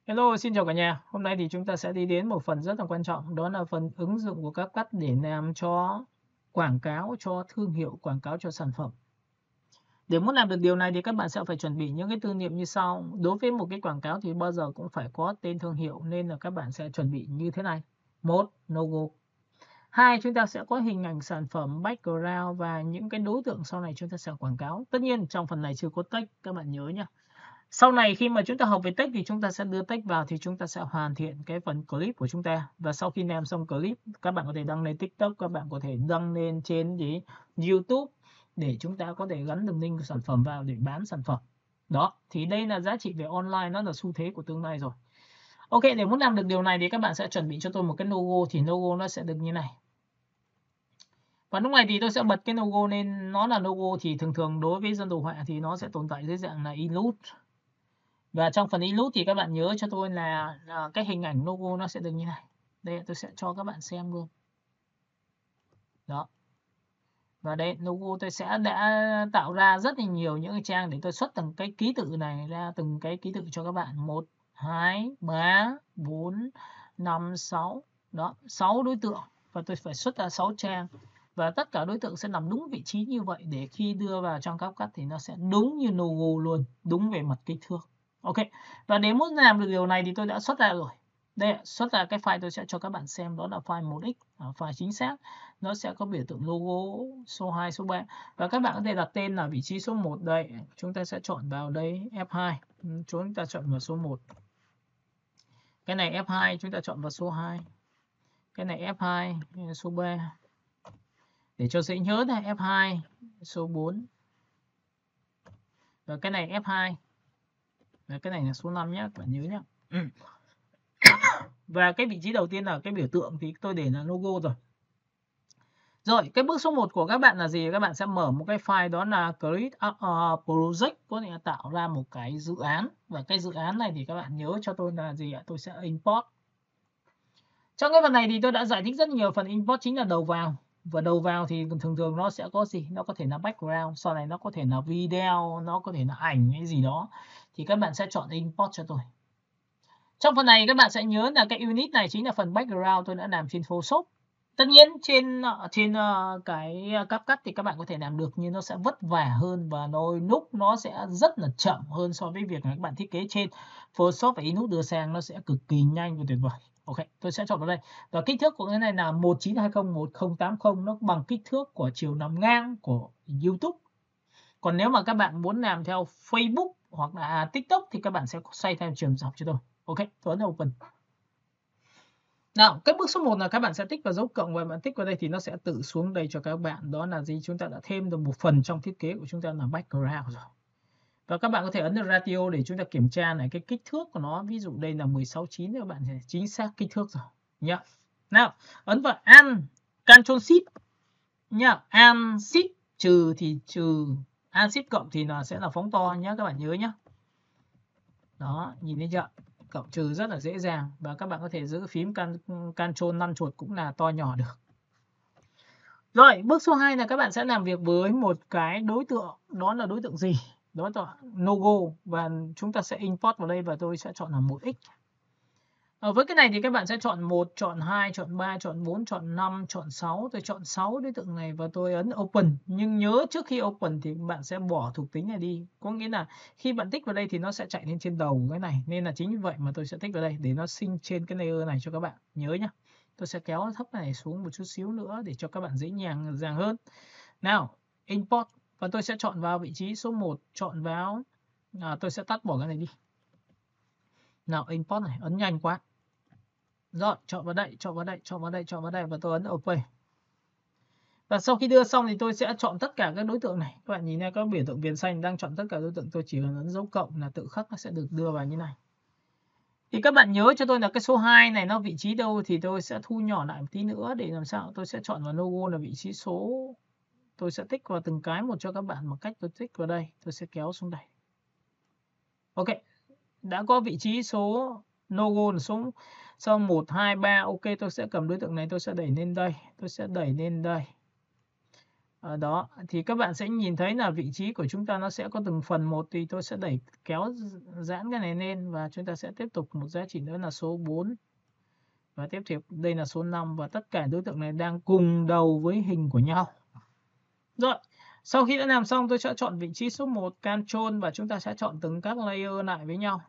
Hello, xin chào cả nhà. Hôm nay thì chúng ta sẽ đi đến một phần rất là quan trọng, đó là phần ứng dụng của CapCut để làm cho quảng cáo cho thương hiệu, quảng cáo cho sản phẩm. Để muốn làm được điều này thì các bạn sẽ phải chuẩn bị những cái tư niệm như sau. Đối với một cái quảng cáo thì bao giờ cũng phải có tên thương hiệu, nên là các bạn sẽ chuẩn bị như thế này. Một, logo. Hai, chúng ta sẽ có hình ảnh sản phẩm, background và những cái đối tượng sau này chúng ta sẽ quảng cáo. Tất nhiên trong phần này chưa có text, các bạn nhớ nhé. Sau này khi mà chúng ta học về text thì chúng ta sẽ đưa text vào thì chúng ta sẽ hoàn thiện cái phần clip của chúng ta. Và sau khi làm xong clip, các bạn có thể đăng lên TikTok, các bạn có thể đăng lên trên YouTube để chúng ta có thể gắn đường link của sản phẩm vào để bán sản phẩm. Đó, thì đây là giá trị về online, nó là xu thế của tương lai rồi. Ok, để muốn làm được điều này thì các bạn sẽ chuẩn bị cho tôi một cái logo, thì logo nó sẽ được như này. Và lúc này thì tôi sẽ bật cái logo lên, nó là logo thì thường đối với dân đồ họa thì nó sẽ tồn tại dưới dạng là Illustrator. Và trong phần Illustrator thì các bạn nhớ cho tôi là cái hình ảnh logo nó sẽ được như này. Đây tôi sẽ cho các bạn xem luôn. Đó. Và đây logo tôi sẽ đã tạo ra rất là nhiều những cái trang để tôi xuất từng cái ký tự này ra, từng cái ký tự cho các bạn. 1, 2, 3, 4, 5, 6. Đó, 6 đối tượng và tôi phải xuất ra 6 trang. Và tất cả đối tượng sẽ nằm đúng vị trí như vậy để khi đưa vào trong CapCut thì nó sẽ đúng như logo luôn, đúng về mặt kích thước. Ok, và để muốn làm được điều này thì tôi đã xuất ra rồi. Đây, xuất ra cái file tôi sẽ cho các bạn xem, đó là file 1x, file chính xác. Nó sẽ có biểu tượng logo số 2, số 3. Và các bạn có thể đặt tên là vị trí số 1 đây. Chúng ta sẽ chọn vào đây F2. Chúng ta chọn vào số 1. Cái này F2, chúng ta chọn vào số 2. Cái này F2, số 3. Để cho dễ nhớ này, F2, số 4. Và cái này F2. Và cái này là số 5 nhé, các bạn nhớ nhé. Và cái vị trí đầu tiên là cái biểu tượng thì tôi để là logo rồi. Rồi, cái bước số 1 của các bạn là gì? Các bạn sẽ mở một cái file đó là create project, có nghĩa là tạo ra một cái dự án. Và cái dự án này thì các bạn nhớ cho tôi là gì ạ? Tôi sẽ import. Trong cái phần này thì tôi đã giải thích rất nhiều. Phần import chính là đầu vào. Và đầu vào thì thường nó sẽ có gì? Nó có thể là background, sau này nó có thể là video, nó có thể là ảnh hay gì đó. Thì các bạn sẽ chọn import cho tôi. Trong phần này các bạn sẽ nhớ là cái unit này chính là phần background tôi đã làm trên Photoshop. Tất nhiên trên cái CapCut thì các bạn có thể làm được, nhưng nó sẽ vất vả hơn và đôi lúc nó sẽ rất là chậm hơn so với việc là các bạn thiết kế trên Photoshop và Illustrator đưa sang, nó sẽ cực kỳ nhanh và tuyệt vời. Ok, tôi sẽ chọn vào đây. Và kích thước của cái này là 1920x1080, nó bằng kích thước của chiều nằm ngang của YouTube. Còn nếu mà các bạn muốn làm theo Facebook hoặc là TikTok thì các bạn sẽ xoay theo chiều dọc cho tôi. Ok, tôi ấn open. Nào, cái bước số 1 là các bạn sẽ tích vào dấu cộng và bạn tích vào đây thì nó sẽ tự xuống đây cho các bạn. Đó là gì? Chúng ta đã thêm được một phần trong thiết kế của chúng ta là background rồi. Và các bạn có thể ấn được ratio để chúng ta kiểm tra này cái kích thước của nó. Ví dụ đây là 16:9 các bạn sẽ chính xác kích thước rồi nhá. Nào, ấn vào Alt Ctrl Shift nhá. Alt Shift trừ thì trừ, Alt Shift cộng thì là sẽ là phóng to nhá, các bạn nhớ nhá. Đó, nhìn thấy chưa? Cộng trừ rất là dễ dàng và các bạn có thể giữ phím Ctrl 5 chuột cũng là to nhỏ được. Rồi, bước số 2 là các bạn sẽ làm việc với một cái đối tượng, đó là đối tượng gì? Đó là logo và chúng ta sẽ import vào đây và tôi sẽ chọn là 1x. Với cái này thì các bạn sẽ chọn 1, chọn 2, chọn 3, chọn 4, chọn 5, chọn 6. Tôi chọn 6 đối tượng này và tôi ấn Open. Nhưng nhớ trước khi Open thì bạn sẽ bỏ thuộc tính này đi. Có nghĩa là khi bạn tích vào đây thì nó sẽ chạy lên trên đầu cái này. Nên là chính vì vậy mà tôi sẽ tích vào đây để nó sinh trên cái layer này cho các bạn. Nhớ nhé. Tôi sẽ kéo thấp này xuống một chút xíu nữa để cho các bạn dễ dàng hơn. Nào, Import. Và tôi sẽ chọn vào vị trí số 1. Chọn vào. Tôi sẽ tắt bỏ cái này đi. Nào, Import này. Ấn nhanh quá. Rồi, chọn vào đây, chọn vào đây, chọn vào đây, chọn vào đây và tôi ấn OK. Và sau khi đưa xong thì tôi sẽ chọn tất cả các đối tượng này. Các bạn nhìn thấy các biểu tượng viền xanh đang chọn tất cả đối tượng, tôi chỉ cần ấn dấu cộng là tự khắc nó sẽ được đưa vào như này. Thì các bạn nhớ cho tôi là cái số 2 này nó vị trí đâu thì tôi sẽ thu nhỏ lại một tí nữa để làm sao tôi sẽ chọn vào logo là vị trí số. Tôi sẽ tích vào từng cái một cho các bạn bằng cách tôi tích vào đây, tôi sẽ kéo xuống đây. Ok, đã có vị trí số logo là số sau 1, 2, 3. Ok, tôi sẽ cầm đối tượng này tôi sẽ đẩy lên đây. Tôi sẽ đẩy lên đây. Ở đó thì các bạn sẽ nhìn thấy là vị trí của chúng ta nó sẽ có từng phần một, thì tôi sẽ đẩy kéo giãn cái này lên và chúng ta sẽ tiếp tục một giá trị nữa là số 4. Và tiếp theo đây là số 5 và tất cả đối tượng này đang cùng đầu với hình của nhau. Rồi, sau khi đã làm xong tôi sẽ chọn vị trí số 1 Ctrl và chúng ta sẽ chọn từng các layer lại với nhau.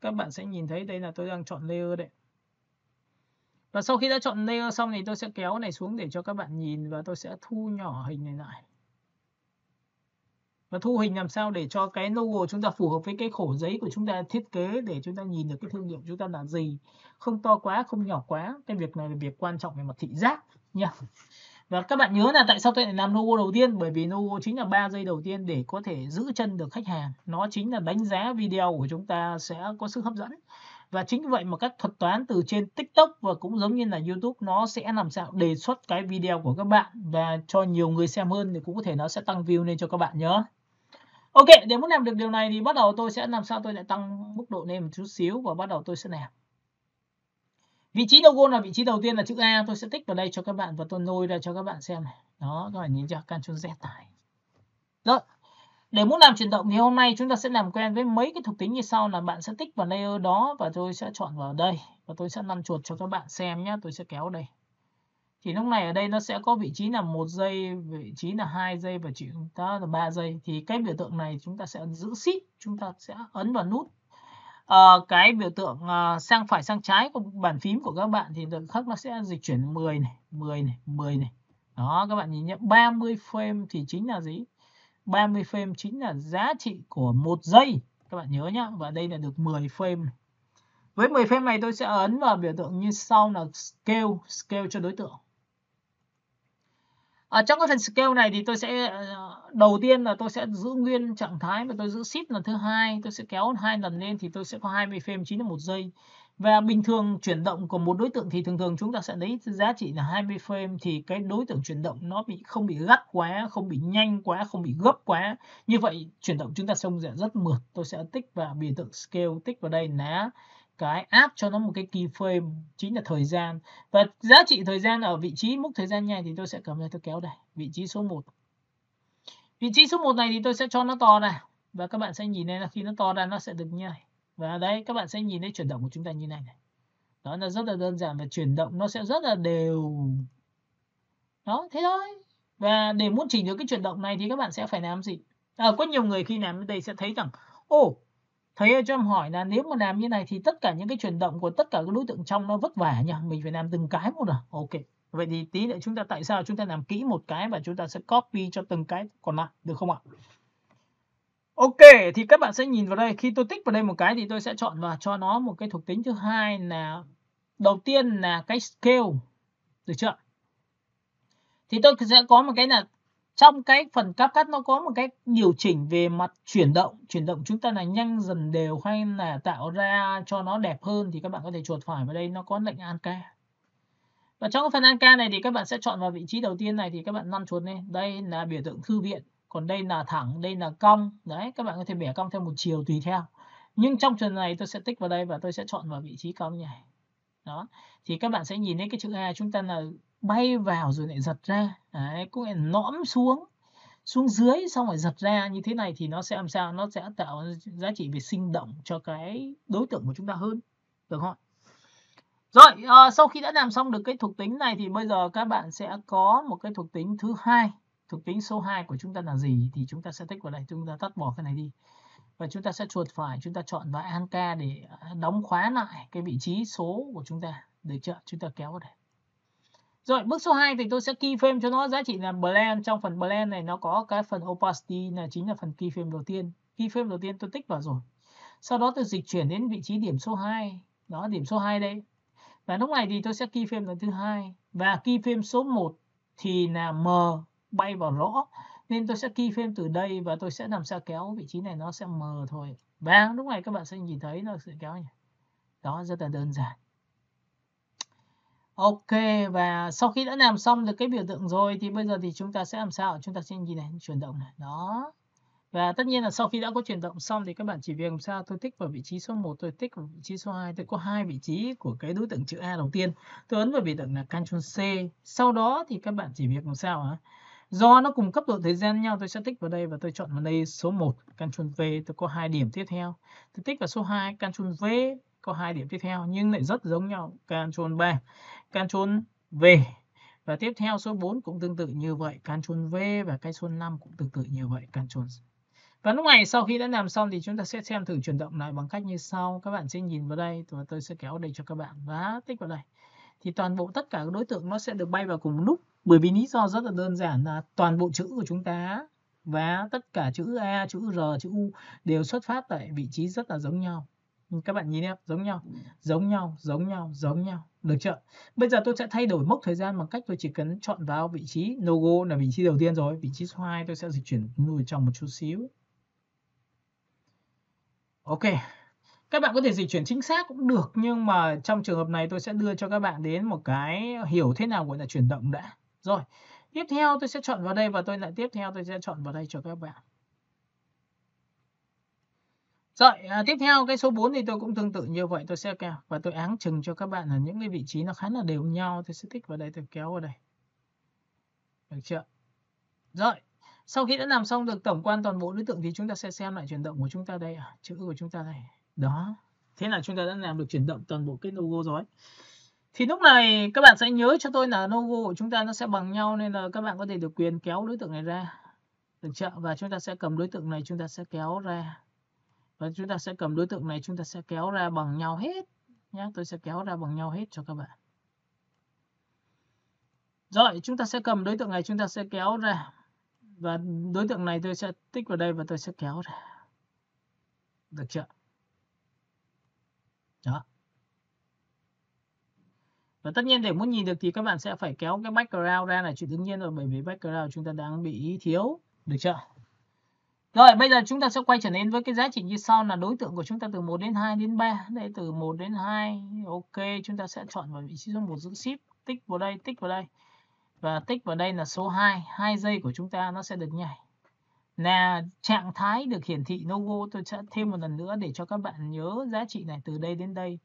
Các bạn sẽ nhìn thấy đây là tôi đang chọn layer đấy. Và sau khi đã chọn layer xong thì tôi sẽ kéo này xuống để cho các bạn nhìn và tôi sẽ thu nhỏ hình này lại. Và thu hình làm sao để cho cái logo chúng ta phù hợp với cái khổ giấy của chúng ta thiết kế để chúng ta nhìn được cái thương hiệu chúng ta là gì. Không to quá, không nhỏ quá. Cái việc này là việc quan trọng về mặt thị giác nha. Và các bạn nhớ là tại sao tôi lại làm logo đầu tiên? Bởi vì logo chính là 3 giây đầu tiên để có thể giữ chân được khách hàng. Nó chính là đánh giá video của chúng ta sẽ có sức hấp dẫn. Và chính vì vậy mà các thuật toán từ trên TikTok và cũng giống như là YouTube nó sẽ làm sao đề xuất cái video của các bạn và cho nhiều người xem hơn thì cũng có thể nó sẽ tăng view lên cho các bạn nhớ. Ok, để muốn làm được điều này thì bắt đầu tôi sẽ làm sao tôi lại tăng mức độ lên một chút xíu và bắt đầu tôi sẽ làm. Vị trí logo là vị trí đầu tiên là chữ A, tôi sẽ tích vào đây cho các bạn và tôi nôi ra cho các bạn xem này. Đó, các bạn nhìn chưa? Ctrl Z này. Rồi, để muốn làm chuyển động thì hôm nay chúng ta sẽ làm quen với mấy cái thuộc tính như sau là bạn sẽ tích vào layer đó và tôi sẽ chọn vào đây và tôi sẽ lăn chuột cho các bạn xem nhé. Tôi sẽ kéo đây. Thì lúc này ở đây nó sẽ có vị trí là 1 giây, vị trí là 2 giây và chỉ đó là 3 giây. Thì cái biểu tượng này chúng ta sẽ giữ shift, chúng ta sẽ ấn vào nút. Cái biểu tượng sang phải sang trái của bàn phím của các bạn thì được khắc nó sẽ dịch chuyển 10 này, 10 này, 10 này. Đó, các bạn nhìn nhé, 30 frame thì chính là gì? 30 frame chính là giá trị của 1 giây. Các bạn nhớ nhá, và đây là được 10 frame. Với 10 frame này tôi sẽ ấn vào biểu tượng như sau là scale cho đối tượng. Ở trong cái phần scale này thì tôi sẽ đầu tiên là tôi sẽ giữ nguyên trạng thái và tôi giữ shift lần thứ hai, tôi sẽ kéo 2 lần lên thì tôi sẽ có 20 frame chính là 1 giây. Và bình thường chuyển động của một đối tượng thì thường chúng ta sẽ lấy giá trị là 20 frame thì cái đối tượng chuyển động nó không bị gắt quá, không bị nhanh quá, không bị gấp quá. Như vậy chuyển động chúng ta trông sẽ rất mượt. Tôi sẽ tích vào biểu tượng scale, tích vào đây là cái áp cho nó một cái keyframe chính là thời gian. Và giá trị thời gian ở vị trí mốc thời gian nhanh thì tôi sẽ cầm đây tôi kéo đây, vị trí số 1. Vị trí số 1 này thì tôi sẽ cho nó to ra và các bạn sẽ nhìn thấy là khi nó to ra nó sẽ được như này. Và đấy các bạn sẽ nhìn thấy chuyển động của chúng ta như này này. Đó là rất là đơn giản và chuyển động nó sẽ rất là đều. Đó, thế thôi. Và để muốn chỉnh được cái chuyển động này thì các bạn sẽ phải làm gì? Có nhiều người khi làm đến đây sẽ thấy rằng thầy cho em hỏi là nếu mà làm như này thì tất cả những cái chuyển động của tất cả các đối tượng trong nó vất vả nhỉ? Mình phải làm từng cái một à? Ok. Vậy thì tí nữa tại sao chúng ta làm kỹ một cái và chúng ta sẽ copy cho từng cái còn lại, được không ạ? Ok, thì các bạn sẽ nhìn vào đây, khi tôi tích vào đây một cái thì tôi sẽ chọn và cho nó một cái thuộc tính thứ hai là đầu tiên là cái scale, được chưa? Thì tôi sẽ có một cái là trong cái phần CapCut nó có một cái điều chỉnh về mặt chuyển động chúng ta là nhanh dần đều hay là tạo ra cho nó đẹp hơn thì các bạn có thể chuột phải vào đây, nó có lệnh Anka. Và trong cái phần Anka này thì các bạn sẽ chọn vào vị trí đầu tiên này thì các bạn lăn chuột lên, đây là biểu tượng thư viện, còn đây là thẳng, đây là cong. Đấy, các bạn có thể bẻ cong theo một chiều tùy theo. Nhưng trong trường này tôi sẽ tích vào đây và tôi sẽ chọn vào vị trí cong này. Đó, thì các bạn sẽ nhìn thấy cái chữ A chúng ta là bay vào rồi lại giật ra. Đấy, cũng lại nõm xuống dưới xong rồi giật ra như thế này thì nó sẽ làm sao? Nó sẽ tạo giá trị về sinh động cho cái đối tượng của chúng ta hơn. Được không? Rồi, sau khi đã làm xong được cái thuộc tính này thì bây giờ các bạn sẽ có một cái thuộc tính thứ hai. Thuộc tính số 2 của chúng ta là gì? Thì chúng ta sẽ tích vào đây, chúng ta tắt bỏ cái này đi. Và chúng ta sẽ chuột phải, chúng ta chọn vào Anka để đóng khóa lại cái vị trí số của chúng ta. Được chưa? Chúng ta kéo vào đây. Rồi, bước số 2 thì tôi sẽ keyframe cho nó giá trị là blend. Trong phần blend này nó có cái phần opacity là chính là phần keyframe đầu tiên. Keyframe đầu tiên tôi tích vào rồi. Sau đó tôi dịch chuyển đến vị trí điểm số 2. Đó, điểm số 2 đây. Và lúc này thì tôi sẽ keyframe lần thứ hai và keyframe số 1 thì là M bay vào rõ. Nên tôi sẽ keyframe từ đây và tôi sẽ làm sao kéo vị trí này nó sẽ M thôi. Và lúc này các bạn sẽ nhìn thấy nó sẽ kéo nhỉ. Đó, rất là đơn giản. Ok, và sau khi đã làm xong được cái biểu tượng rồi thì bây giờ thì chúng ta sẽ làm sao? Chúng ta sẽ nhìn này, chuyển động này. Đó. Và tất nhiên là sau khi đã có chuyển động xong thì các bạn chỉ việc làm sao tôi tích vào vị trí số 1, tôi tích vào vị trí số 2, tôi có hai vị trí của cái đối tượng chữ A đầu tiên. Tôi ấn vào biểu tượng là Ctrl C. Sau đó thì các bạn chỉ việc làm sao hả? Do nó cùng cấp độ thời gian nhau, tôi sẽ tích vào đây và tôi chọn vào đây số 1, Ctrl V, tôi có 2 điểm tiếp theo. Tôi tích vào số 2, Ctrl V, có 2 điểm tiếp theo nhưng lại rất giống nhau, Ctrl 3, Ctrl V. Và tiếp theo số 4 cũng tương tự như vậy, Ctrl V, và cái số 5 cũng tương tự như vậy, Ctrl. Và lúc này sau khi đã làm xong thì chúng ta sẽ xem thử chuyển động lại bằng cách như sau. Các bạn sẽ nhìn vào đây và tôi sẽ kéo đây cho các bạn và tích vào đây. Thì toàn bộ tất cả các đối tượng nó sẽ được bay vào cùng một lúc. Bởi vì lý do rất là đơn giản là toàn bộ chữ của chúng ta và tất cả chữ A, chữ R, chữ U đều xuất phát tại vị trí rất là giống nhau. Các bạn nhìn nhé, giống nhau, giống nhau, giống nhau, giống nhau. Được chưa? Bây giờ tôi sẽ thay đổi mốc thời gian bằng cách tôi chỉ cần chọn vào vị trí logo là vị trí đầu tiên rồi. Vị trí số 2 tôi sẽ dịch chuyển lùi trong một chút xíu. Ok. Các bạn có thể dịch chuyển chính xác cũng được, nhưng mà trong trường hợp này tôi sẽ đưa cho các bạn đến một cái hiểu thế nào gọi là chuyển động đã. Rồi, tiếp theo tôi sẽ chọn vào đây và tôi lại tiếp theo tôi sẽ chọn vào đây cho các bạn. Rồi, tiếp theo cái số 4 thì tôi cũng tương tự như vậy, tôi sẽ kéo và tôi áng chừng cho các bạn ở những cái vị trí nó khá là đều nhau, tôi sẽ tích vào đây, tôi kéo vào đây. Được chưa? Rồi, sau khi đã làm xong được tổng quan toàn bộ đối tượng thì chúng ta sẽ xem lại chuyển động của chúng ta đây, chữ của chúng ta đây. Đó. Thế là chúng ta đã làm được chuyển động toàn bộ cái logo rồi. Thì lúc này các bạn sẽ nhớ cho tôi là logo của chúng ta nó sẽ bằng nhau, nên là các bạn có thể được quyền kéo đối tượng này ra. Được chưa? Và chúng ta sẽ cầm đối tượng này, chúng ta sẽ kéo ra. Và chúng ta sẽ cầm đối tượng này, chúng ta sẽ kéo ra bằng nhau hết. Nhá, tôi sẽ kéo ra bằng nhau hết cho các bạn. Rồi, chúng ta sẽ cầm đối tượng này, chúng ta sẽ kéo ra. Và đối tượng này tôi sẽ tích vào đây và tôi sẽ kéo ra. Được chưa? Đó. Và tất nhiên để muốn nhìn được thì các bạn sẽ phải kéo cái background ra là chuyện đương nhiên rồi, bởi vì background chúng ta đang bị thiếu. Được chưa? Rồi, bây giờ chúng ta sẽ quay trở đến với cái giá trị như sau là đối tượng của chúng ta từ 1 đến 2 đến 3. Đây từ 1 đến 2. Ok, chúng ta sẽ chọn vào vị trí số 1 giữ shift, tích vào đây, tích vào đây. Và tích vào đây là số 2. 2 giây của chúng ta nó sẽ được nhảy. Là trạng thái được hiển thị logo, tôi sẽ thêm một lần nữa để cho các bạn nhớ giá trị này từ đây đến đây.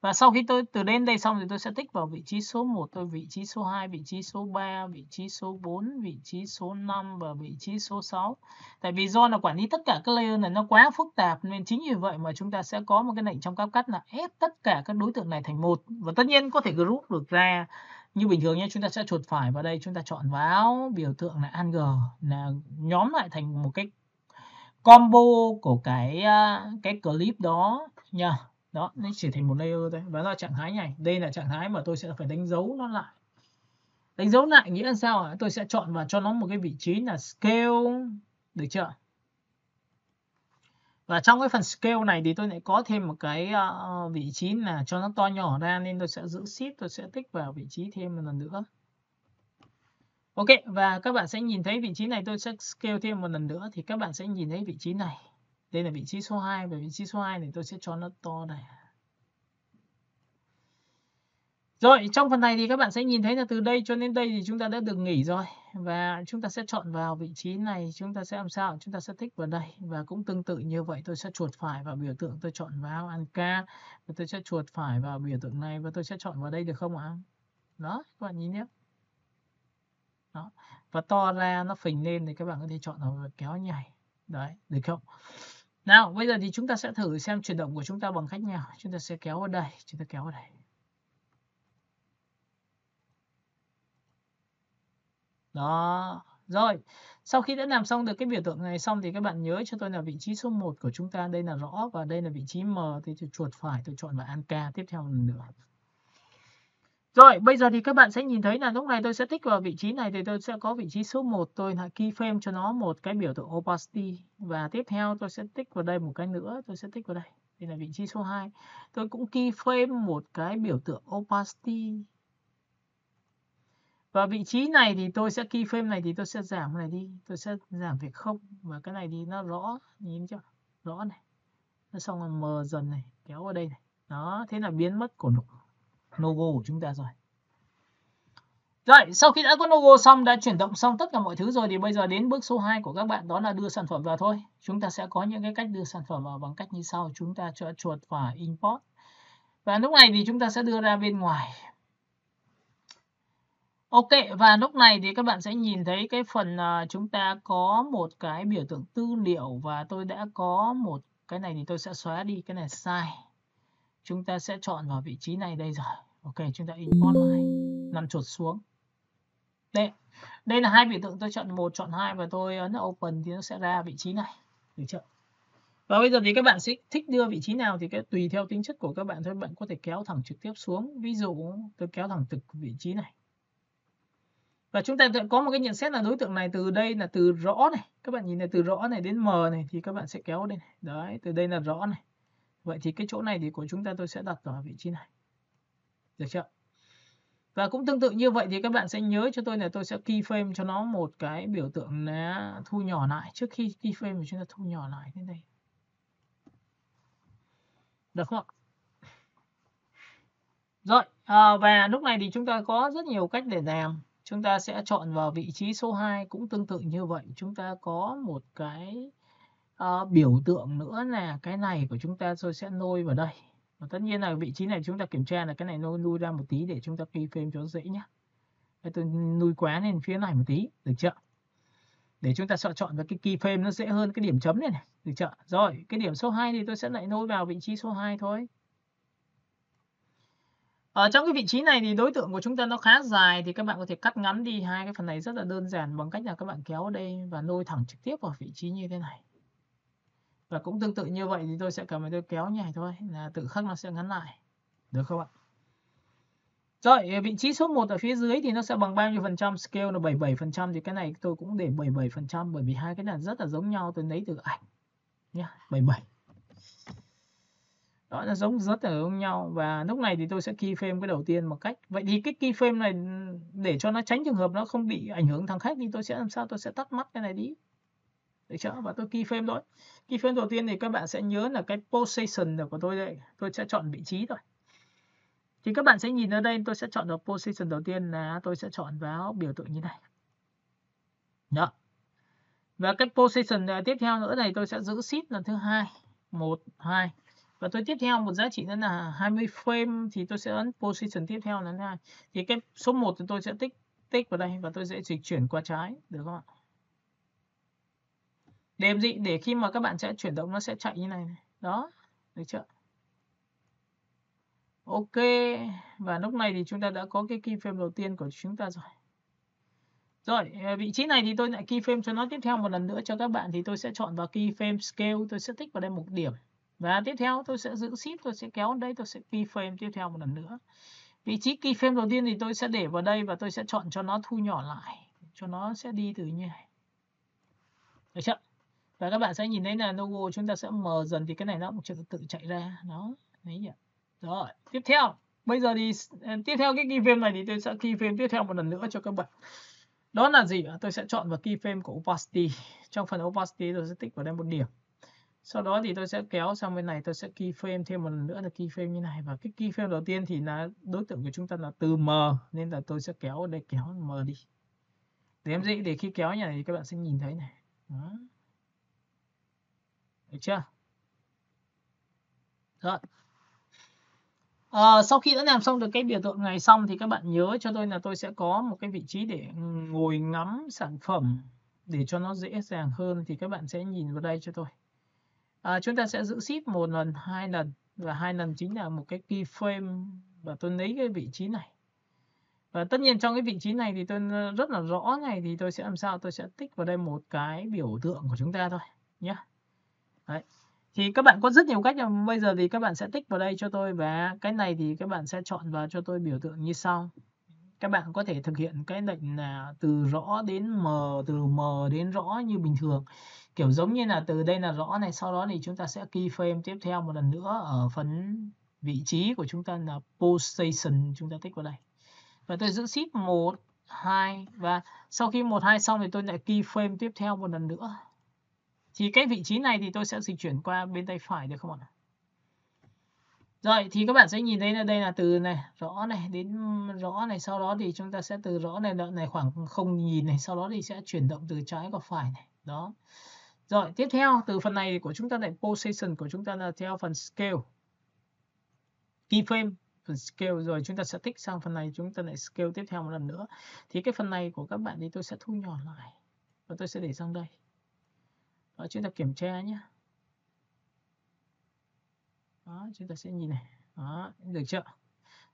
Và sau khi tôi từ đến đây xong thì tôi sẽ tích vào vị trí số 1, tôi vị trí số 2, vị trí số 3, vị trí số 4, vị trí số 5 và vị trí số 6. Tại vì do là quản lý tất cả các layer này nó quá phức tạp nên chính vì vậy mà chúng ta sẽ có một cái lệnh trong CapCut là ép tất cả các đối tượng này thành một. Và tất nhiên có thể group được ra như bình thường nhé, chúng ta sẽ chuột phải vào đây, chúng ta chọn vào biểu tượng là angle, là nhóm lại thành một cái combo của cái clip đó nha. Đó, nó chỉ thành một layer thôi và nó trạng thái này. Đây là trạng thái mà tôi sẽ phải đánh dấu nó lại. Đánh dấu lại nghĩa là sao ạ? Tôi sẽ chọn vào cho nó một cái vị trí là scale, được chưa? Và trong cái phần scale này thì tôi lại có thêm một cái vị trí là cho nó to nhỏ ra, nên tôi sẽ giữ shift, tôi sẽ tích vào vị trí thêm một lần nữa. Ok, và các bạn sẽ nhìn thấy vị trí này, tôi sẽ scale thêm một lần nữa thì các bạn sẽ nhìn thấy vị trí này. Đây là vị trí số 2 và vị trí số 2 này tôi sẽ cho nó to này. Rồi, trong phần này thì các bạn sẽ nhìn thấy là từ đây cho đến đây thì chúng ta đã được nghỉ rồi. Và chúng ta sẽ chọn vào vị trí này, chúng ta sẽ làm sao? Chúng ta sẽ tích vào đây. Và cũng tương tự như vậy, tôi sẽ chuột phải vào biểu tượng, tôi chọn vào Anka. Và tôi sẽ chuột phải vào biểu tượng này và tôi sẽ chọn vào đây được không ạ? Đó, các bạn nhìn nhé. Đó. Và to ra, nó phình lên thì các bạn có thể chọn vào kéo nhảy. Đấy, được không? Nào, bây giờ thì chúng ta sẽ thử xem chuyển động của chúng ta bằng cách nào. Chúng ta sẽ kéo vào đây, chúng ta kéo vào đây. Đó. Rồi, sau khi đã làm xong được cái biểu tượng này xong thì các bạn nhớ cho tôi là vị trí số 1 của chúng ta đây là rõ và đây là vị trí M thì chuột phải tôi chọn vào Anka tiếp theo lần nữa. Rồi, bây giờ thì các bạn sẽ nhìn thấy là lúc này tôi sẽ tích vào vị trí này thì tôi sẽ có vị trí số 1, tôi lại keyframe cho nó một cái biểu tượng opacity và tiếp theo tôi sẽ tích vào đây một cái nữa, tôi sẽ tích vào đây. Đây là vị trí số 2. Tôi cũng keyframe một cái biểu tượng opacity. Và vị trí này thì tôi sẽ keyframe này thì tôi sẽ giảm này đi, tôi sẽ giảm về 0 và cái này thì nó rõ, nhìn chưa? Rõ này. Nó xong rồi mờ dần này, kéo vào đây này. Đó, thế là biến mất của logo của chúng ta rồi. Rồi, sau khi đã có logo xong, đã chuyển động xong tất cả mọi thứ rồi thì bây giờ đến bước số 2 của các bạn, đó là đưa sản phẩm vào thôi. Chúng ta sẽ có những cái cách đưa sản phẩm vào bằng cách như sau, chúng ta cho chuột phải import. Và lúc này thì chúng ta sẽ đưa ra bên ngoài. Ok, và lúc này thì các bạn sẽ nhìn thấy cái phần chúng ta có một cái biểu tượng tư liệu và tôi đã có một cái này thì tôi sẽ xóa đi, cái này sai. Chúng ta sẽ chọn vào vị trí này đây rồi. Ok, chúng ta import lại, nằm chuột xuống. Đây là hai biểu tượng, tôi chọn 1, chọn 2 và tôi ấn open thì nó sẽ ra vị trí này. Được chưa? Và bây giờ thì các bạn sẽ thích đưa vị trí nào thì tùy theo tính chất của các bạn thôi, bạn có thể kéo thẳng trực tiếp xuống. Ví dụ tôi kéo thẳng từ vị trí này. Và chúng ta có một cái nhận xét là đối tượng này từ đây là từ rõ này. Các bạn nhìn này, từ rõ này đến M này thì các bạn sẽ kéo đây này. Đấy, từ đây là rõ này. Vậy thì cái chỗ này thì của chúng ta tôi sẽ đặt vào vị trí này. Được chưa? Và cũng tương tự như vậy thì các bạn sẽ nhớ cho tôi là tôi sẽ keyframe cho nó một cái biểu tượng là thu nhỏ lại. Trước khi keyframe thì chúng ta thu nhỏ lại thế này. Được không ạ? Rồi, và lúc này thì chúng ta có rất nhiều cách để làm. Chúng ta sẽ chọn vào vị trí số 2 cũng tương tự như vậy. Chúng ta có một cái biểu tượng nữa là cái này của chúng ta tôi sẽ nôi vào đây. Và tất nhiên là vị trí này chúng ta kiểm tra là cái này nuôi ra một tí để chúng ta keyframe cho dễ nhé. Tôi nuôi quá lên phía này một tí, được chưa? Để chúng ta chọn vào cái keyframe nó dễ hơn cái điểm chấm này này, được chưa? Rồi, cái điểm số 2 thì tôi sẽ lại nối vào vị trí số 2 thôi. Ở trong cái vị trí này thì đối tượng của chúng ta nó khá dài thì các bạn có thể cắt ngắn đi hai cái phần này rất là đơn giản bằng cách là các bạn kéo ở đây và nối thẳng trực tiếp vào vị trí như thế này. Và cũng tương tự như vậy thì tôi sẽ cầm tôi kéo như này thôi là tự khắc nó sẽ ngắn lại. Được không ạ? Rồi, vị trí số 1 ở phía dưới thì nó sẽ bằng bao nhiêu phần trăm? Scale là 77% thì cái này tôi cũng để 77% bởi vì hai cái này rất là giống nhau, tôi lấy từ ảnh nhá, 77. Đó là rất là giống nhau và lúc này thì tôi sẽ keyframe cái đầu tiên một cách. Vậy thì cái keyframe này để cho nó tránh trường hợp nó không bị ảnh hưởng thằng khách thì tôi sẽ làm sao? Tôi sẽ tắt mắt cái này đi. Được chưa? Và tôi keyframe thôi. Keyframe đầu tiên thì các bạn sẽ nhớ là cái position của tôi đây. Tôi sẽ chọn vị trí thôi. Thì các bạn sẽ nhìn ở đây tôi sẽ chọn vào position đầu tiên là tôi sẽ chọn vào biểu tượng như này. Đó. Và cái position tiếp theo nữa này tôi sẽ giữ shift lần thứ hai. 1, 2. Và tôi tiếp theo một giá trị nữa là 20 frame thì tôi sẽ ấn position tiếp theo là 2. Thì cái số 1 thì tôi sẽ tích vào đây và tôi sẽ dịch chuyển qua trái, được không ạ? Để gì? Để khi mà các bạn sẽ chuyển động nó sẽ chạy như này. Đó, được chưa? Ok, và lúc này thì chúng ta đã có cái keyframe đầu tiên của chúng ta rồi. Rồi, vị trí này thì tôi lại keyframe cho nó tiếp theo một lần nữa cho các bạn thì tôi sẽ chọn vào keyframe scale, tôi sẽ tích vào đây một điểm. Và tiếp theo tôi sẽ giữ shift, tôi sẽ kéo đây, tôi sẽ keyframe tiếp theo một lần nữa. Vị trí keyframe đầu tiên thì tôi sẽ để vào đây và tôi sẽ chọn cho nó thu nhỏ lại, cho nó sẽ đi từ như này. Được chưa? Và các bạn sẽ nhìn thấy là logo chúng ta sẽ mờ dần thì cái này nó cũng tự chạy ra. Đó, đấy nhỉ. Rồi, tiếp theo. Bây giờ thì tiếp theo cái keyframe này thì tôi sẽ keyframe tiếp theo một lần nữa cho các bạn. Đó là gì? Tôi sẽ chọn vào keyframe của opacity. Trong phần opacity tôi sẽ tích vào đây một điểm. Sau đó thì tôi sẽ kéo sang bên này, tôi sẽ keyframe thêm một lần nữa là keyframe như này. Và cái keyframe đầu tiên thì là đối tượng của chúng ta là từ M nên là tôi sẽ kéo ở đây, kéo M đi. Để em gì? Để khi kéo như này thì các bạn sẽ nhìn thấy này. Đó. Được chưa? Rồi. Sau khi đã làm xong được cái biểu tượng này xong thì các bạn nhớ cho tôi là tôi sẽ có một cái vị trí để ngồi ngắm sản phẩm để cho nó dễ dàng hơn thì các bạn sẽ nhìn vào đây cho tôi. Chúng ta sẽ giữ shift một lần, 2 lần và 2 lần chính là một cái keyframe và tôi lấy cái vị trí này. Và tất nhiên trong cái vị trí này thì tôi rất là rõ này thì tôi sẽ làm sao? Tôi sẽ tích vào đây một cái biểu tượng của chúng ta thôi nhé. Đấy. Thì các bạn có rất nhiều cách, nhưng bây giờ thì các bạn sẽ tích vào đây cho tôi và cái này thì các bạn sẽ chọn vào cho tôi biểu tượng như sau. Các bạn có thể thực hiện cái lệnh là từ rõ đến M, từ M đến rõ như bình thường. Kiểu giống như là từ đây là rõ này, sau đó thì chúng ta sẽ keyframe tiếp theo một lần nữa ở phần vị trí của chúng ta là position, chúng ta tích vào đây. Và tôi giữ shift 1, 2 và sau khi 1, 2 xong thì tôi lại keyframe tiếp theo một lần nữa. Thì cái vị trí này thì tôi sẽ dịch chuyển qua bên tay phải được không ạ? Rồi thì các bạn sẽ nhìn thấy là đây là từ này rõ này đến rõ này, sau đó thì chúng ta sẽ từ rõ này khoảng 0.000 này, sau đó thì sẽ chuyển động từ trái qua phải này. Đó. Rồi tiếp theo từ phần này của chúng ta lại position của chúng ta là theo phần scale. Keyframe phần scale rồi chúng ta sẽ tích sang phần này, chúng ta lại scale tiếp theo một lần nữa. Thì cái phần này của các bạn thì tôi sẽ thu nhỏ lại và tôi sẽ để sang đây. Đó, chúng ta kiểm tra nhé. Đó, chúng ta sẽ nhìn này. Đó, được chưa?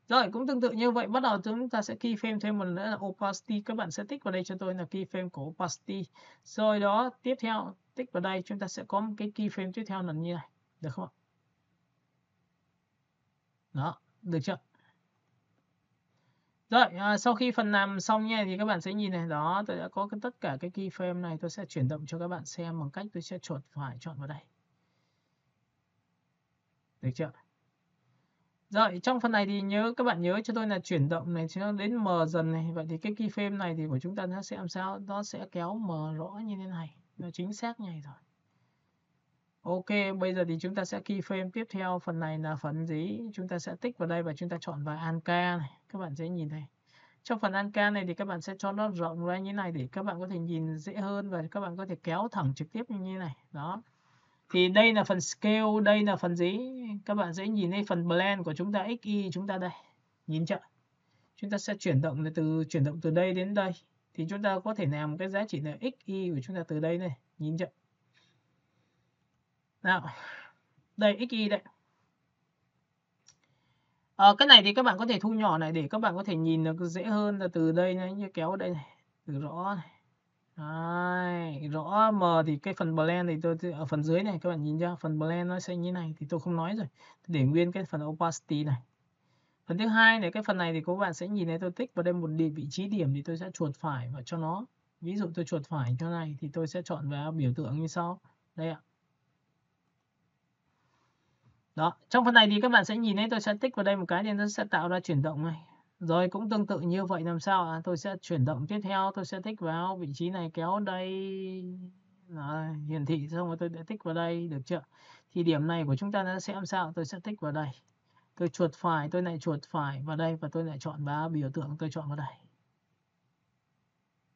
Rồi, cũng tương tự như vậy, bắt đầu chúng ta sẽ keyframe thêm một lần nữa là opacity. Các bạn sẽ tích vào đây cho tôi là keyframe của opacity. Rồi đó, tiếp theo tích vào đây, chúng ta sẽ có một cái keyframe tiếp theo là như này. Được không ạ? Đó, được chưa? Rồi, sau khi phần làm xong nha thì các bạn sẽ nhìn này. Đó, tôi đã có tất cả cái keyframe này. Tôi sẽ chuyển động cho các bạn xem bằng cách tôi sẽ chuột phải chọn vào đây. Được chưa? Rồi, trong phần này thì các bạn nhớ cho tôi là chuyển động này cho đến mờ dần này. Vậy thì cái keyframe này thì của chúng ta nó sẽ làm sao? Nó sẽ kéo mờ rõ như thế này. Nó chính xác như này rồi. Ok, bây giờ thì chúng ta sẽ keyframe tiếp theo. Phần này là phần gì? Chúng ta sẽ tích vào đây và chúng ta chọn vào Anka này. Các bạn sẽ nhìn thấy. Trong phần Anka này thì các bạn sẽ cho nó rộng ra như thế này để các bạn có thể nhìn dễ hơn và các bạn có thể kéo thẳng trực tiếp như thế này. Đó. Thì đây là phần scale, đây là phần gì? Các bạn sẽ nhìn thấy phần blend của chúng ta, XY chúng ta đây. Nhìn chưa? Chúng ta sẽ chuyển động từ đây đến đây. Thì chúng ta có thể làm cái giá trị là XY của chúng ta từ đây này. Nhìn chưa? Nào. Đây XY đây. Cái này thì các bạn có thể thu nhỏ này để các bạn có thể nhìn được dễ hơn, là từ đây này, như kéo đây này, từ rõ này. Đấy, rõ mờ thì cái phần blend thì tôi ở phần dưới này các bạn nhìn chưa, phần blend nó sẽ như này thì tôi không nói rồi, để nguyên cái phần opacity này. Phần thứ hai này, cái phần này thì các bạn sẽ nhìn thấy tôi tích vào đây một vị trí điểm thì tôi sẽ chuột phải vào cho nó. Ví dụ tôi chuột phải cho này thì tôi sẽ chọn vào biểu tượng như sau. Đây ạ. Đó, trong phần này thì các bạn sẽ nhìn thấy tôi sẽ tích vào đây một cái thì nó sẽ tạo ra chuyển động này. Rồi cũng tương tự như vậy làm sao ạ? Tôi sẽ chuyển động tiếp theo, tôi sẽ tích vào vị trí này, kéo đây. Đó, hiển thị xong rồi tôi đã tích vào đây, được chưa? Thì điểm này của chúng ta nó sẽ làm sao? Tôi sẽ tích vào đây. Tôi chuột phải, tôi lại chuột phải vào đây và tôi lại chọn vào biểu tượng, tôi chọn vào đây.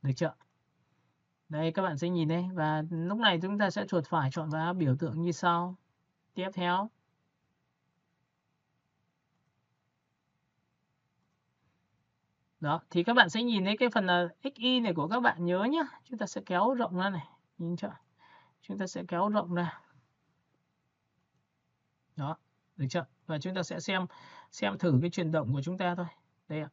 Được chưa? Đây các bạn sẽ nhìn đấy, và lúc này chúng ta sẽ chuột phải chọn vào biểu tượng như sau. Tiếp theo. Đó, thì các bạn sẽ nhìn thấy cái phần là XY này của các bạn nhớ nhé. Chúng ta sẽ kéo rộng ra này. Nhìn chưa? Chúng ta sẽ kéo rộng ra. Đó, được chưa? Và chúng ta sẽ xem thử cái chuyển động của chúng ta thôi. Đây ạ.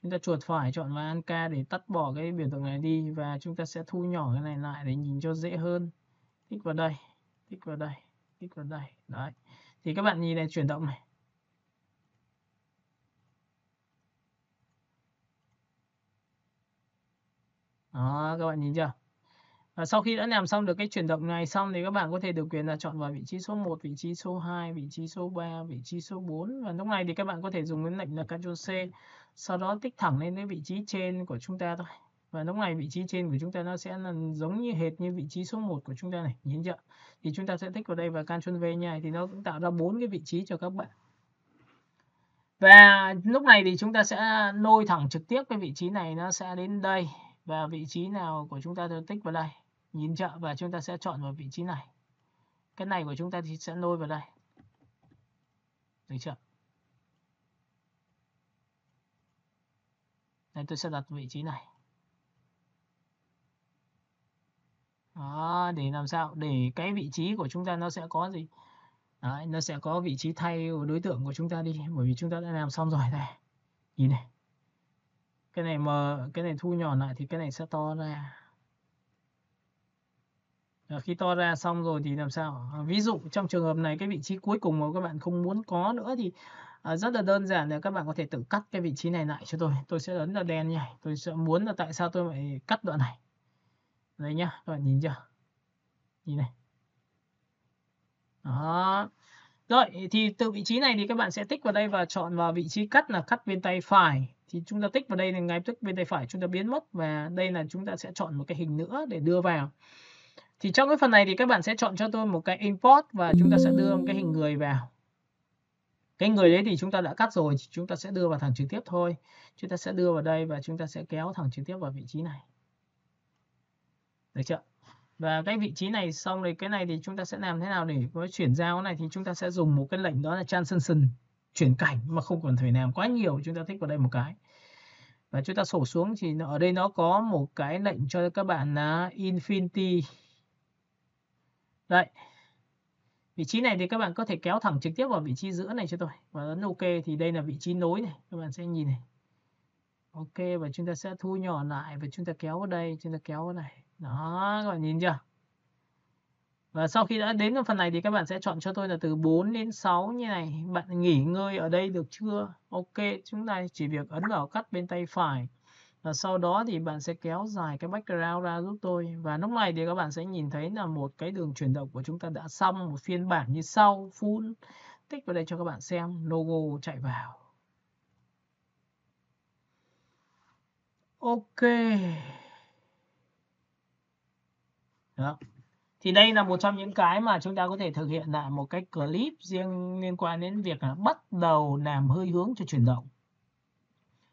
Chúng ta chuột phải chọn vào Anka để tắt bỏ cái biểu tượng này đi. Và chúng ta sẽ thu nhỏ cái này lại để nhìn cho dễ hơn. Tích vào đây, tích vào đây, tích vào đây. Đấy. Thì các bạn nhìn này, chuyển động này. Đó, các bạn nhìn chưa? Và sau khi đã làm xong được cái chuyển động này xong thì các bạn có thể được quyền là chọn vào vị trí số 1, vị trí số 2, vị trí số 3, vị trí số 4. Và lúc này thì các bạn có thể dùng cái lệnh là Ctrl C. Sau đó tích thẳng lên cái vị trí trên của chúng ta thôi. Và lúc này vị trí trên của chúng ta nó sẽ là giống như hệt như vị trí số 1 của chúng ta này. Nhìn chưa? Thì chúng ta sẽ tích vào đây và Ctrl V như này thì nó cũng tạo ra 4 cái vị trí cho các bạn. Và lúc này thì chúng ta sẽ nối thẳng trực tiếp cái vị trí này nó sẽ đến đây. Và vị trí nào của chúng ta tôi tích vào đây. Nhìn chưa? Và chúng ta sẽ chọn vào vị trí này. Cái này của chúng ta thì sẽ nối vào đây. Được chưa? Đây tôi sẽ đặt vị trí này. Đó, để làm sao? Để cái vị trí của chúng ta nó sẽ có gì? Đấy, nó sẽ có vị trí thay của đối tượng của chúng ta đi. Bởi vì chúng ta đã làm xong rồi đây. Nhìn này. Cái này cái này thu nhỏ lại thì cái này sẽ to ra. Khi to ra xong rồi thì làm sao? Ví dụ trong trường hợp này cái vị trí cuối cùng mà các bạn không muốn có nữa thì rất là đơn giản là các bạn có thể tự cắt cái vị trí này lại cho tôi. Tôi sẽ ấn vào đen như này. Tôi sẽ muốn là tại sao tôi phải cắt đoạn này. Đây nhá, các bạn nhìn chưa? Nhìn này. Đó. Rồi, thì từ vị trí này thì các bạn sẽ tích vào đây và chọn vào vị trí cắt là cắt bên tay phải. Thì chúng ta tích vào đây thì ngay tức bên tay phải chúng ta biến mất. Và đây là chúng ta sẽ chọn một cái hình nữa để đưa vào. Thì trong cái phần này thì các bạn sẽ chọn cho tôi một cái import và chúng ta sẽ đưa một cái hình người vào. Cái người đấy thì chúng ta đã cắt rồi, chúng ta sẽ đưa vào thẳng trực tiếp thôi. Chúng ta sẽ đưa vào đây và chúng ta sẽ kéo thẳng trực tiếp vào vị trí này. Được chưa? Và cái vị trí này xong rồi cái này thì chúng ta sẽ làm thế nào để có chuyển giao này, thì chúng ta sẽ dùng một cái lệnh đó là transition, chuyển cảnh, mà không cần phải làm quá nhiều. Chúng ta thích vào đây một cái và chúng ta sổ xuống, thì ở đây nó có một cái lệnh cho các bạn là infinity. Đây, vị trí này thì các bạn có thể kéo thẳng trực tiếp vào vị trí giữa này cho tôi và ấn OK. Thì đây là vị trí nối này, các bạn sẽ nhìn này. OK, và chúng ta sẽ thu nhỏ lại và chúng ta kéo vào đây, chúng ta kéo vào này. Đó, các bạn nhìn chưa? Và sau khi đã đến phần này thì các bạn sẽ chọn cho tôi là từ 4 đến 6 như này. Bạn nghỉ ngơi ở đây được chưa? OK, chúng ta chỉ việc ấn vào cắt bên tay phải. Và sau đó thì bạn sẽ kéo dài cái background ra giúp tôi. Và lúc này thì các bạn sẽ nhìn thấy là một cái đường chuyển động của chúng ta đã xong, một phiên bản như sau. Full tích vào đây cho các bạn xem. Logo chạy vào. OK. Đó. Thì đây là một trong những cái mà chúng ta có thể thực hiện lại một cái clip riêng liên quan đến việc là bắt đầu làm hơi hướng cho chuyển động.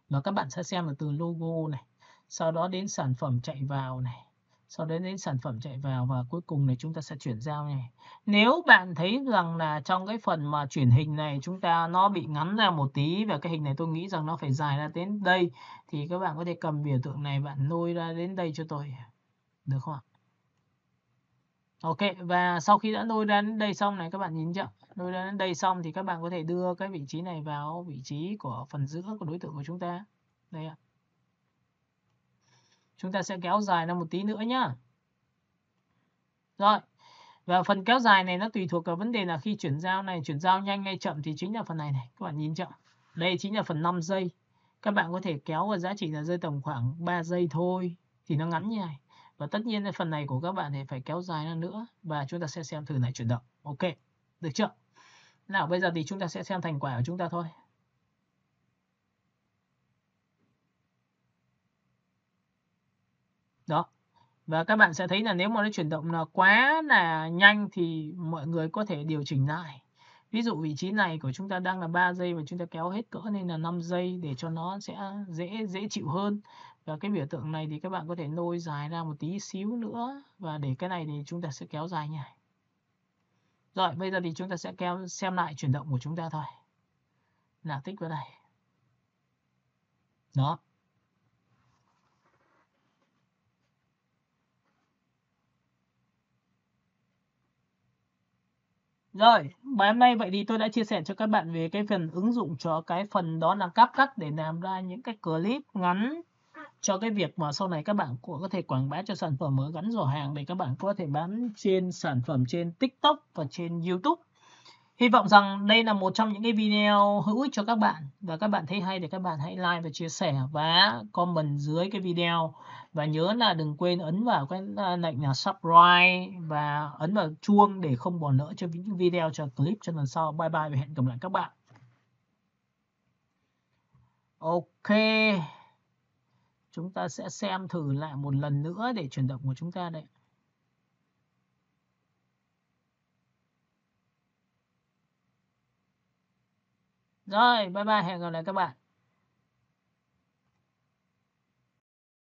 Và các bạn sẽ xem được từ logo này, sau đó đến sản phẩm chạy vào này, sau đó đến sản phẩm chạy vào, và cuối cùng này chúng ta sẽ chuyển giao này. Nếu bạn thấy rằng là trong cái phần mà chuyển hình này chúng ta nó bị ngắn ra một tí, và cái hình này tôi nghĩ rằng nó phải dài ra đến đây, thì các bạn có thể cầm biểu tượng này, bạn lôi ra đến đây cho tôi, được không ạ? OK, và sau khi đã lôi ra đến đây xong này, các bạn nhìn chưa? Lôi ra đến đây xong thì các bạn có thể đưa cái vị trí này vào vị trí của phần giữa của đối tượng của chúng ta. Đây ạ. Chúng ta sẽ kéo dài ra một tí nữa nhá. Rồi. Và phần kéo dài này nó tùy thuộc vào vấn đề là khi chuyển giao này, chuyển giao nhanh hay chậm thì chính là phần này này. Các bạn nhìn chưa? Đây chính là phần 5 giây. Các bạn có thể kéo vào giá trị là rơi tầm khoảng 3 giây thôi, thì nó ngắn như này. Và tất nhiên phần này của các bạn thì phải kéo dài ra nữa. Và chúng ta sẽ xem thử này chuyển động. OK, được chưa? Nào bây giờ thì chúng ta sẽ xem thành quả của chúng ta thôi. Đó. Và các bạn sẽ thấy là nếu mà nó chuyển động là quá là nhanh thì mọi người có thể điều chỉnh lại. Ví dụ vị trí này của chúng ta đang là 3 giây và chúng ta kéo hết cỡ lên là 5 giây để cho nó sẽ dễ chịu hơn. Và cái biểu tượng này thì các bạn có thể lôi dài ra một tí xíu nữa, và để cái này thì chúng ta sẽ kéo dài nha. Rồi, bây giờ thì chúng ta sẽ xem lại chuyển động của chúng ta thôi. Nào, tích vào đây. Đó. Rồi, bài hôm nay vậy thì tôi đã chia sẻ cho các bạn về cái phần ứng dụng cho cái phần đó là CapCut để làm ra những cái clip ngắn cho cái việc mà sau này các bạn có thể quảng bá cho sản phẩm ở gắn giỏ hàng để các bạn có thể bán trên sản phẩm trên TikTok và trên YouTube. Hy vọng rằng đây là một trong những cái video hữu ích cho các bạn, và các bạn thấy hay thì các bạn hãy like và chia sẻ và comment dưới cái video, và nhớ là đừng quên ấn vào cái lệnh là subscribe và ấn vào chuông để không bỏ lỡ cho những video cho clip cho lần sau. Bye bye và hẹn gặp lại các bạn. OK, chúng ta sẽ xem thử lại một lần nữa để chuyển động của chúng ta đây. Rồi, bye bye, hẹn gặp lại các bạn.